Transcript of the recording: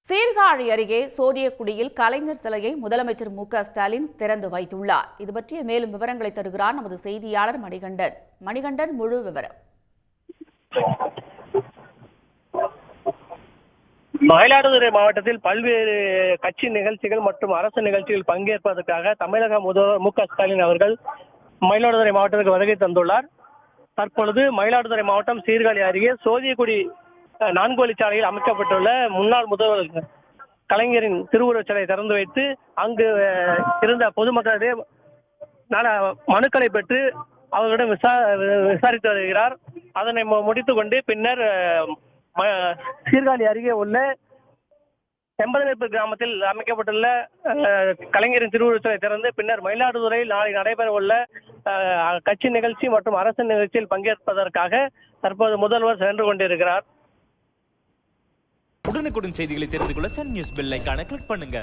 சீர்காழி அருகே சோழியக்குடியில் கலைஞர் சிலையை முதலமைச்சர் மு.க.ஸ்டாலின் திறந்து வைத்துள்ளார். இது பற்றிய மேலும் விவரங்களை தருகிறார் நமது செய்தியாளர் மணிகண்டன். மணிகண்டன், முழு விவரம். மயிலாடுதுறை மாவட்டத்தில் பல்வேறு கட்சி நிகழ்ச்சிகள் மற்றும் அரசு நிகழ்ச்சிகள் பங்கேற்பதற்காக தமிழக முதல்வர் மு.க.ஸ்டாலின் அவர்கள் மயிலாடுதுறை மாவட்டத்திற்கு வருகை தந்துள்ளார். தற்பொழுது மயிலாடுதுறை மாவட்டம் சீர்காழி அருகே சோழியக்குடி 4 வழிச்சாலையில் அமைக்கப்பட்டுள்ள முன்னாள் முதல்வர் கலைஞரின் திருவுருவச் சிலை திறந்து வைத்து அங்கு இருந்த பொதுமக்களிடையே மனுக்களை பெற்று அவர்களிடம் விசாரித்து வருகிறார். அதனை முடித்துக் கொண்டு பின்னர் சீர்காழி அருகே உள்ள செம்பதநேர்ப்பு கிராமத்தில் அமைக்கப்பட்டுள்ள கலைஞரின் திருவுருவச் சிலை திறந்து பின்னர் மயிலாடுதுறையில் நாளை நடைபெற உள்ள கட்சி நிகழ்ச்சி மற்றும் அரசு நிகழ்ச்சியில் பங்கேற்பதற்காக தற்போது முதல்வர் சென்று கொண்டிருக்கிறார். உடனுக்குடன் செய்திகளை தெரிந்து கொள்ள சன் நியூஸ் பெல் ஐகானை கிளிக் பண்ணுங்க.